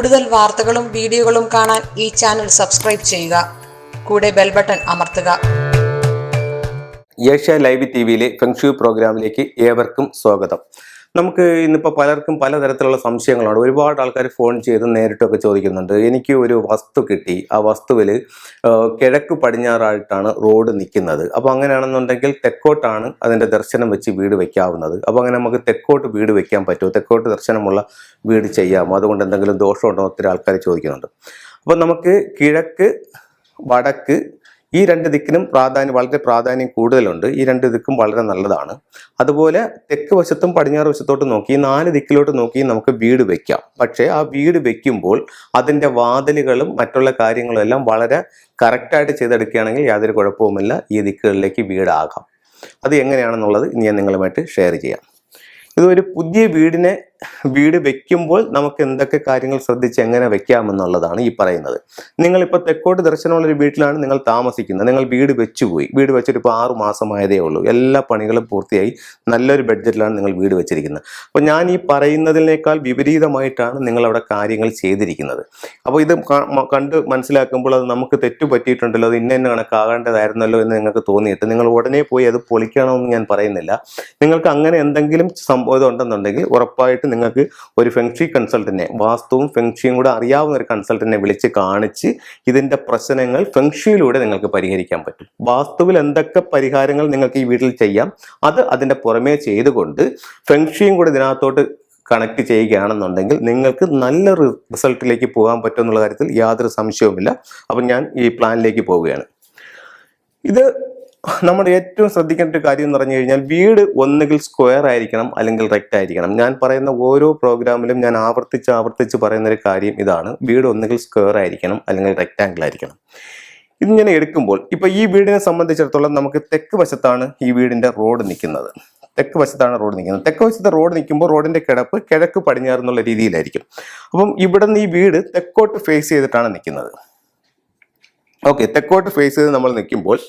കൂടുതൽ വാർത്തകളും വീഡിയോകളും കാണാൻ ഈ ചാനൽ സബ്സ്ക്രൈബ് ചെയ്യുക. കൂടെ ബെൽ ബട്ടൺ അമർത്തുക. ഏഷ്യ ലൈവ് ടിവിയിലെ ഫെങ്ഷു പ്രോഗ്രാമിലേക്ക് ഏവർക്കും സ്വാഗതം. നമുക്ക് ഇന്നിപ്പോൾ പലർക്കും പലതരത്തിലുള്ള സംശയങ്ങളാണ്. ഒരുപാട് ആൾക്കാർ ഫോൺ ചെയ്ത് നേരിട്ടൊക്കെ ചോദിക്കുന്നുണ്ട്. എനിക്ക് ഒരു വസ്തു കിട്ടി, ആ വസ്തുവിൽ കിഴക്ക് പടിഞ്ഞാറായിട്ടാണ് റോഡ് നിൽക്കുന്നത്. അപ്പോൾ അങ്ങനെയാണെന്നുണ്ടെങ്കിൽ തെക്കോട്ടാണ് അതിൻ്റെ ദർശനം വെച്ച് വീട് വയ്ക്കാവുന്നത്. അപ്പോൾ അങ്ങനെ നമുക്ക് തെക്കോട്ട് വീട് വയ്ക്കാൻ പറ്റുമോ, തെക്കോട്ട് ദർശനമുള്ള വീട് ചെയ്യാമോ, അതുകൊണ്ട് എന്തെങ്കിലും ദോഷമുണ്ടോ, ഒത്തിരി ആൾക്കാർ ചോദിക്കുന്നുണ്ട്. അപ്പോൾ നമുക്ക് കിഴക്ക്, വടക്ക് ഈ രണ്ട് ദിക്കിനും വളരെ പ്രാധാന്യം കൂടുതലുണ്ട്. ഈ രണ്ട് ദിക്കും വളരെ നല്ലതാണ്. അതുപോലെ തെക്ക് വശത്തും പടിഞ്ഞാറ് വശത്തോട്ട് നോക്കി 4 ദിക്കിലോട്ട് നോക്കി നമുക്ക് വീട് വെക്കാം. പക്ഷേ ആ വീട് വെക്കുമ്പോൾ അതിൻ്റെ വാതിലുകളും മറ്റുള്ള കാര്യങ്ങളും എല്ലാം വളരെ കറക്റ്റായിട്ട് ചെയ്തെടുക്കുകയാണെങ്കിൽ യാതൊരു കുഴപ്പവുമില്ല, ഈ ദിക്കുകളിലേക്ക് വീടാകാം. അത് എങ്ങനെയാണെന്നുള്ളത് ഇനി ഞാൻ നിങ്ങളുമായിട്ട് ഷെയർ ചെയ്യാം. ഇതൊരു പുതിയ വീട് വെക്കുമ്പോൾ നമുക്ക് എന്തൊക്കെ കാര്യങ്ങൾ ശ്രദ്ധിച്ച് എങ്ങനെ വെക്കാമെന്നുള്ളതാണ് ഈ പറയുന്നത്. നിങ്ങളിപ്പോൾ തെക്കോട്ട് ദർശനമുള്ളൊരു വീട്ടിലാണ് നിങ്ങൾ താമസിക്കുന്നത്. നിങ്ങൾ വീട് വെച്ചുപോയി, വീട് വെച്ചിട്ട് ഇപ്പോൾ 6 മാസമായതേ ഉള്ളൂ. എല്ലാ പണികളും പൂർത്തിയായി, നല്ലൊരു ബഡ്ജറ്റിലാണ് നിങ്ങൾ വീട് വെച്ചിരിക്കുന്നത്. അപ്പോൾ ഞാൻ ഈ പറയുന്നതിനേക്കാൾ വിപരീതമായിട്ടാണ് നിങ്ങളവിടെ കാര്യങ്ങൾ ചെയ്തിരിക്കുന്നത്. അപ്പോൾ ഇത് കണ്ട് മനസ്സിലാക്കുമ്പോൾ അത് നമുക്ക് തെറ്റു പറ്റിയിട്ടുണ്ടല്ലോ, അത് ഇന്ന കണക്കാകേണ്ടതായിരുന്നല്ലോ എന്ന് നിങ്ങൾക്ക് തോന്നിയിട്ട് നിങ്ങൾ ഉടനെ പോയി അത് പൊളിക്കണമെന്ന് ഞാൻ പറയുന്നില്ല. നിങ്ങൾക്ക് അങ്ങനെ എന്തെങ്കിലും സംഭവം ഉണ്ടെന്നുണ്ടെങ്കിൽ ഉറപ്പായിട്ട് നിങ്ങൾക്ക് ഒരു ഫെങ്ഷി കൺസൾട്ടന്റിനെ, വാസ്തുവും ഫെങ്ഷിയും കൂടെ അറിയാവുന്ന ഒരു കൺസൾട്ടന്റിനെ വിളിച്ച് കാണിച്ച് ഇതിന്റെ പ്രശ്നങ്ങൾ ഫെങ്ഷിയിലൂടെ നിങ്ങൾക്ക് പരിഹരിക്കാൻ പറ്റും. വാസ്തുവിൽ എന്തൊക്കെ പരിഹാരങ്ങൾ നിങ്ങൾക്ക് ഈ വീട്ടിൽ ചെയ്യാം, അത് അതിന്റെ പുറമേ ചെയ്തുകൊണ്ട് ഫെങ്ഷിയും കൂടെ ഇതിനകത്തോട്ട് കണക്ട് ചെയ്യുകയാണെന്നുണ്ടെങ്കിൽ നിങ്ങൾക്ക് നല്ലൊരു റിസൾട്ടിലേക്ക് പോകാൻ പറ്റും എന്നുള്ള കാര്യത്തിൽ യാതൊരു സംശയവുമില്ല. അപ്പം ഞാൻ ഈ പ്ലാനിലേക്ക് പോവുകയാണ്. ഇത് നമ്മൾ ഏറ്റവും ശ്രദ്ധിക്കേണ്ട ഒരു കാര്യം എന്ന് പറഞ്ഞു കഴിഞ്ഞാൽ, വീട് ഒന്നുകിൽ സ്ക്വയർ ആയിരിക്കണം അല്ലെങ്കിൽ റെക്റ്റ് ആയിരിക്കണം. ഞാൻ പറയുന്ന ഓരോ പ്രോഗ്രാമിലും ഞാൻ ആവർത്തിച്ച് പറയുന്ന ഒരു കാര്യം ഇതാണ്: വീട് ഒന്നുകിൽ സ്ക്വയർ ആയിരിക്കണം അല്ലെങ്കിൽ റെക്റ്റാങ്കിൾ ആയിരിക്കണം. ഇതിങ്ങനെ എടുക്കുമ്പോൾ ഇപ്പൊ ഈ വീടിനെ സംബന്ധിച്ചിടത്തോളം നമുക്ക് തെക്ക് വശത്താണ് ഈ വീടിന്റെ റോഡ് നിൽക്കുന്നത്. തെക്ക് വശത്ത് റോഡ് നിൽക്കുമ്പോൾ റോഡിന്റെ കിടപ്പ് കിഴക്ക് പടിഞ്ഞാറ് എന്നുള്ള രീതിയിലായിരിക്കും. അപ്പം ഇവിടെ നിന്ന് ഈ വീട് തെക്കോട്ട് ഫേസ് ചെയ്തിട്ടാണ് നിൽക്കുന്നത്. ഓക്കെ, തെക്കോട്ട് ഫേസ് ചെയ്ത് നമ്മൾ നിൽക്കുമ്പോൾ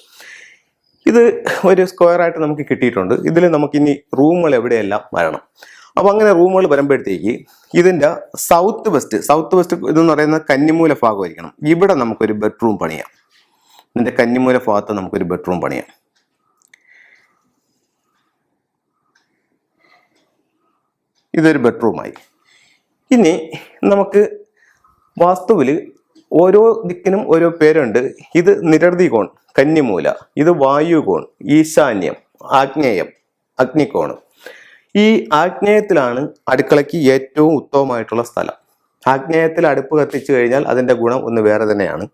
ഇത് ഒരു സ്ക്വയർ ആയിട്ട് നമുക്ക് കിട്ടിയിട്ടുണ്ട്. ഇതിൽ നമുക്കിനി റൂമുകൾ എവിടെയെല്ലാം വരണം. അപ്പോൾ അങ്ങനെ റൂമുകൾ വരുമ്പോഴത്തേക്ക് ഇതിൻ്റെ സൗത്ത് വെസ്റ്റ് ഇതെന്ന് പറയുന്നത് കന്നിമൂല ഭാഗമായിരിക്കണം. ഇവിടെ നമുക്കൊരു ബെഡ്റൂം പണിയാം. ഇതിൻ്റെ കന്നിമൂല ഭാഗത്ത് നമുക്കൊരു ബെഡ്റൂം പണിയാം. ഇതൊരു ബെഡ്റൂമായി. ഇനി നമുക്ക് വാസ്തുവിൽ ഓരോ ദിക്കിനും ഓരോ പേരുണ്ട്. ഇത് നിരർതി കോൺ, കന്നിമൂല. ഇത് വായുകോൺ, ഈശാന്യം, ആഗ്നേയം, അഗ്നികോൺ. ഈ ആഗ്നേയത്തിലാണ് അടുക്കളയ്ക്ക് ഏറ്റവും ഉത്തമമായിട്ടുള്ള സ്ഥലം. ആഗ്നേയത്തിൽ അടുപ്പ് കത്തിച്ചു കഴിഞ്ഞാൽ അതിൻ്റെ ഗുണം ഒന്ന് വേറെ തന്നെയാണ്.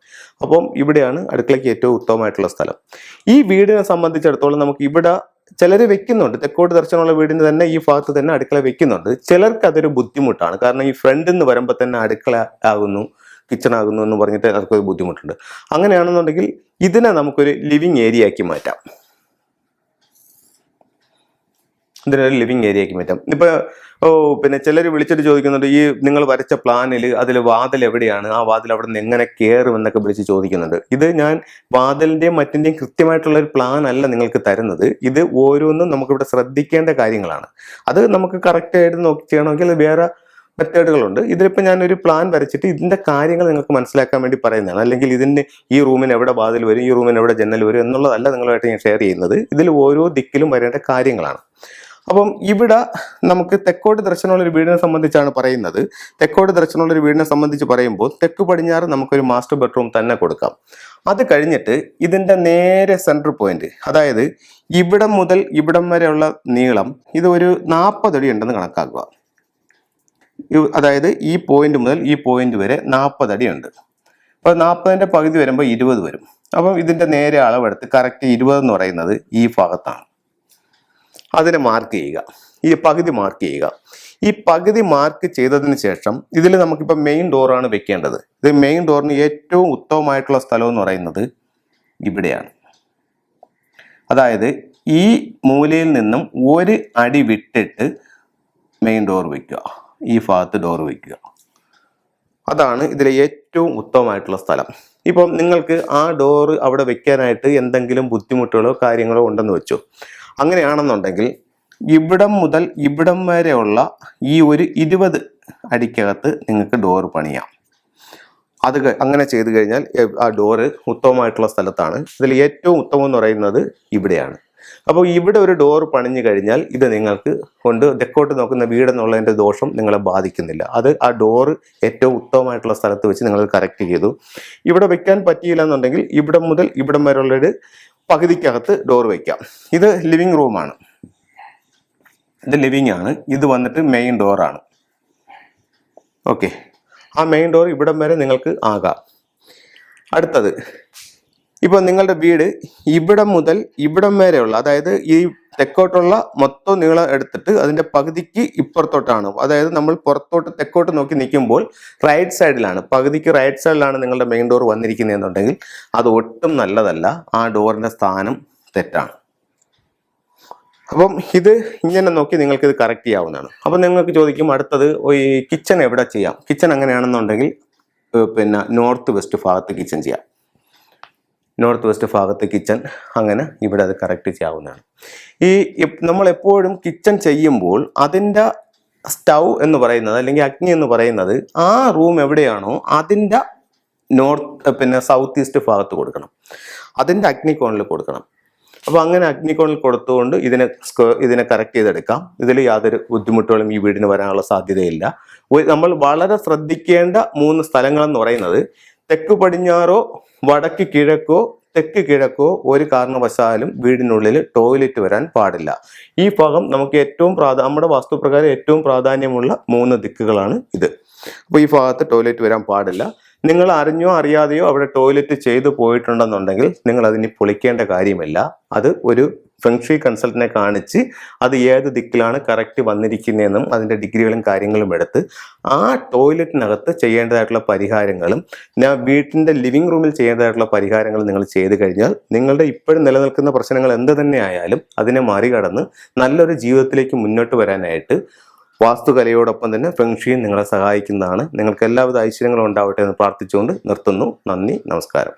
അപ്പം ഇവിടെയാണ് അടുക്കളയ്ക്ക് ഏറ്റവും ഉത്തമമായിട്ടുള്ള സ്ഥലം. ഈ വീടിനെ സംബന്ധിച്ചിടത്തോളം നമുക്ക് ഇവിടെ ചിലർ വെക്കുന്നുണ്ട്, തെക്കോട്ട് ദർശനമുള്ള വീടിന് തന്നെ ഈ ഭാഗത്ത് തന്നെ അടുക്കള വെക്കുന്നുണ്ട്. ചിലർക്ക് അതൊരു ബുദ്ധിമുട്ടാണ്. കാരണം ഈ ഫ്രണ്ടിൽ നിന്ന് വരുമ്പോൾ തന്നെ അടുക്കള ആകുന്നു, കിച്ചൺ ആകുന്നു എന്ന് പറഞ്ഞിട്ട് അവർക്കൊരു ബുദ്ധിമുട്ടുണ്ട്. അങ്ങനെയാണെന്നുണ്ടെങ്കിൽ ഇതിനെ നമുക്കൊരു ലിവിങ് ഏരിയ ആക്കി മാറ്റാം. ഇപ്പൊ പിന്നെ ചിലർ വിളിച്ചിട്ട് ചോദിക്കുന്നുണ്ട്, ഈ നിങ്ങൾ വരച്ച പ്ലാനിൽ അതിൽ വാതിൽ എവിടെയാണ്, ആ വാതിൽ അവിടെ നിന്ന് എങ്ങനെ കയറും എന്നൊക്കെ വിളിച്ച് ചോദിക്കുന്നുണ്ട്. ഇത് ഞാൻ വാതിലിന്റെയും മറ്റിന്റെയും കൃത്യമായിട്ടുള്ള ഒരു പ്ലാൻ അല്ല നിങ്ങൾക്ക് തരുന്നത്. ഇത് ഓരോന്നും നമുക്കിവിടെ ശ്രദ്ധിക്കേണ്ട കാര്യങ്ങളാണ്. അത് നമുക്ക് കറക്റ്റായിട്ട് നോക്കി ചെയ്യണമെങ്കിൽ വേറെ മെത്തേഡുകളുണ്ട്. ഇതിലിപ്പോൾ ഞാനൊരു പ്ലാൻ വരച്ചിട്ട് ഇതിൻ്റെ കാര്യങ്ങൾ നിങ്ങൾക്ക് മനസ്സിലാക്കാൻ വേണ്ടി പറയുന്നതാണ്. അല്ലെങ്കിൽ ഇതിൻ്റെ ഈ റൂമിന് എവിടെ വാതിൽ വരും, ഈ റൂമിന് എവിടെ ജനൽ വരും എന്നുള്ളതല്ല നിങ്ങളുമായിട്ട് ഞാൻ ഷെയർ ചെയ്യുന്നത്. ഇതിൽ ഓരോ ദിക്കിലും വരേണ്ട കാര്യങ്ങളാണ്. അപ്പം ഇവിടെ നമുക്ക് തെക്കോട്ട് ദർശനമുള്ളൊരു വീടിനെ സംബന്ധിച്ചാണ് പറയുന്നത്. തെക്കോട്ട് ദർശനമുള്ളൊരു വീടിനെ സംബന്ധിച്ച് പറയുമ്പോൾ തെക്ക് പടിഞ്ഞാറ് നമുക്കൊരു മാസ്റ്റർ ബെഡ്റൂം തന്നെ കൊടുക്കാം. അത് കഴിഞ്ഞിട്ട് ഇതിൻ്റെ നേരെ സെൻട്രൽ പോയിന്റ്, അതായത് ഇവിടം മുതൽ ഇവിടം വരെയുള്ള നീളം ഇത് ഒരു 40 അടി ഉണ്ടെന്ന് കണക്കാക്കുക. അതായത് ഈ പോയിന്റ് മുതൽ ഈ പോയിന്റ് വരെ 40 അടി ഉണ്ട്. അപ്പോൾ 40ന്റെ പകുതി വരുമ്പോൾ 20 വരും. അപ്പം ഇതിൻ്റെ നേരെ അളവെടുത്ത് കറക്റ്റ് 20 എന്ന് പറയുന്നത് ഈ ഭാഗത്താണ്. അതിനെ മാർക്ക് ചെയ്യുക, ഈ പകുതി മാർക്ക് ചെയ്യുക. ഈ പകുതി മാർക്ക് ചെയ്തതിന് ശേഷം ഇതിൽ നമുക്കിപ്പോൾ മെയിൻ ഡോറാണ് വെക്കേണ്ടത്. ഇത് മെയിൻ ഡോറിന് ഏറ്റവും ഉത്തമമായിട്ടുള്ള സ്ഥലം എന്ന് പറയുന്നത് ഇവിടെയാണ്. അതായത് ഈ മൂലയിൽ നിന്നും 1 അടി വിട്ടിട്ട് മെയിൻ ഡോർ വയ്ക്കുക, ഈ ഭാഗത്ത് ഡോർ വയ്ക്കുക. അതാണ് ഇതിലെ ഏറ്റവും ഉത്തമമായിട്ടുള്ള സ്ഥലം. ഇപ്പം നിങ്ങൾക്ക് ആ ഡോറ് അവിടെ വെക്കാനായിട്ട് എന്തെങ്കിലും ബുദ്ധിമുട്ടുകളോ കാര്യങ്ങളോ ഉണ്ടെന്ന് വെച്ചു. അങ്ങനെയാണെന്നുണ്ടെങ്കിൽ ഇവിടം മുതൽ ഇവിടം വരെയുള്ള ഈ ഒരു 20 അടിക്കകത്ത് നിങ്ങൾക്ക് ഡോർ പണിയാം. അങ്ങനെ ചെയ്തു കഴിഞ്ഞാൽ ആ ഡോറ് ഉത്തമമായിട്ടുള്ള സ്ഥലത്താണ്. ഇതിൽ ഏറ്റവും ഉത്തമം എന്ന് പറയുന്നത് ഇവിടെയാണ്. അപ്പോൾ ഇവിടെ ഒരു ഡോർ പണിഞ്ഞു കഴിഞ്ഞാൽ ഇത് നിങ്ങൾക്ക് തെക്കോട്ട് നോക്കുന്ന വീടെന്നുള്ളതിൻ്റെ ദോഷം നിങ്ങളെ ബാധിക്കുന്നില്ല. ആ ഡോറ് ഏറ്റവും ഉത്തമമായിട്ടുള്ള സ്ഥലത്ത് വെച്ച് നിങ്ങൾ കറക്റ്റ് ചെയ്തു. ഇവിടെ വെക്കാൻ പറ്റിയില്ല എന്നുണ്ടെങ്കിൽ ഇവിടെ മുതൽ ഇവിടം വരെയുള്ളൊരു പകുതിക്കകത്ത് ഡോർ വയ്ക്കാം. ഇത് ലിവിങ് റൂമാണ്, ഇത് ലിവിങ് ആണ്. ഇത് വന്നിട്ട് മെയിൻ ഡോറാണ്. ഓക്കെ, ആ മെയിൻ ഡോർ ഇവിടം വരെ നിങ്ങൾക്ക് ആകാം. അടുത്തത്, ഇപ്പോൾ നിങ്ങളുടെ വീട് ഇവിടം മുതൽ ഇവിടം വരെയുള്ള, അതായത് ഈ തെക്കോട്ടുള്ള മൊത്തം നീളം എടുത്തിട്ട് അതിൻ്റെ പകുതിക്ക് ഇപ്പുറത്തോട്ടാണ്. അതായത് നമ്മൾ പുറത്തോട്ട് തെക്കോട്ട് നോക്കി നിൽക്കുമ്പോൾ റൈറ്റ് സൈഡിലാണ്, പകുതിക്ക് റൈറ്റ് സൈഡിലാണ് നിങ്ങളുടെ മെയിൻ ഡോർ വന്നിരിക്കുന്നതെന്നുണ്ടെങ്കിൽ അത് ഒട്ടും നല്ലതല്ല. ആ ഡോറിൻ്റെ സ്ഥാനം തെറ്റാണ്. അപ്പം ഇത് ഇങ്ങനെ നോക്കി നിങ്ങൾക്ക് ഇത് കറക്റ്റ് ചെയ്യാവുന്നതാണ്. അപ്പം നിങ്ങൾക്ക് ചോദിക്കും അടുത്തത് ഈ കിച്ചൺ എവിടെ ചെയ്യാം? കിച്ചൺ അങ്ങനെയാണെന്നുണ്ടെങ്കിൽ പിന്നെ നോർത്ത് വെസ്റ്റ് ഭാഗത്ത് കിച്ചൺ ചെയ്യാം. നോർത്ത് വെസ്റ്റ് ഭാഗത്ത് കിച്ചൺ അങ്ങനെ ഇവിടെ അത് കറക്റ്റ് ചെയ്യാവുന്നതാണ്. നമ്മൾ എപ്പോഴും കിച്ചൺ ചെയ്യുമ്പോൾ അതിൻ്റെ സ്റ്റൗ എന്ന് പറയുന്നത് അല്ലെങ്കിൽ അഗ്നി എന്ന് പറയുന്നത് ആ റൂം എവിടെയാണോ അതിൻ്റെ സൗത്ത് ഈസ്റ്റ് ഭാഗത്ത് കൊടുക്കണം, അതിൻ്റെ അഗ്നികോണിൽ കൊടുക്കണം. അപ്പോൾ അങ്ങനെ അഗ്നികോണിൽ കൊടുത്തുകൊണ്ട് ഇതിനെ കറക്റ്റ് ചെയ്തെടുക്കാം. ഇതിൽ യാതൊരു ബുദ്ധിമുട്ടുകളും ഈ വീടിന് വരാനുള്ള സാധ്യതയില്ല. നമ്മൾ വളരെ ശ്രദ്ധിക്കേണ്ട 3 സ്ഥലങ്ങളെന്ന് പറയുന്നത് തെക്ക് പടിഞ്ഞാറോ വടക്ക് കിഴക്കോ തെക്ക് കിഴക്കോ ഒരു കാരണവശാലും വീടിനുള്ളിൽ ടോയ്ലറ്റ് വരാൻ പാടില്ല. ഈ ഭാഗം നമുക്ക് നമ്മുടെ വാസ്തുപ്രകാരം ഏറ്റവും പ്രാധാന്യമുള്ള 3 ദിക്കുകളാണ് ഇത്. അപ്പോൾ ഈ ഭാഗത്ത് ടോയ്ലറ്റ് വരാൻ പാടില്ല. നിങ്ങൾ അറിഞ്ഞോ അറിയാതെയോ അവിടെ ടോയ്ലറ്റ് ചെയ്തു പോയിട്ടുണ്ടെന്നുണ്ടെങ്കിൽ നിങ്ങൾ അതിന് പൊളിക്കേണ്ട കാര്യമില്ല. അത് ഒരു ഫെങ്ഷി കൺസൾട്ടനെ കാണിച്ച് അത് ഏത് ദിക്കിലാണ് കറക്റ്റ് വന്നിരിക്കുന്നതെന്നും അതിൻ്റെ ഡിഗ്രികളും കാര്യങ്ങളും എടുത്ത് ആ ടോയ്ലറ്റിനകത്ത് ചെയ്യേണ്ടതായിട്ടുള്ള പരിഹാരങ്ങളും വീട്ടിൻ്റെ ലിവിങ് റൂമിൽ ചെയ്യേണ്ടതായിട്ടുള്ള പരിഹാരങ്ങളും നിങ്ങൾ ചെയ്തു കഴിഞ്ഞാൽ നിങ്ങളുടെ ഇപ്പോഴും നിലനിൽക്കുന്ന പ്രശ്നങ്ങൾ എന്ത് തന്നെ ആയാലും അതിനെ മറികടന്ന് നല്ലൊരു ജീവിതത്തിലേക്ക് മുന്നോട്ട് വരാനായിട്ട് വാസ്തുകലയോടൊപ്പം തന്നെ ഫെങ്ഷിയും നിങ്ങളെ സഹായിക്കുന്നതാണ്. നിങ്ങൾക്ക് എല്ലാവിധ ഐശ്വര്യങ്ങളും ഉണ്ടാവട്ടെ എന്ന് പ്രാർത്ഥിച്ചുകൊണ്ട് നിർത്തുന്നു. നന്ദി, നമസ്കാരം.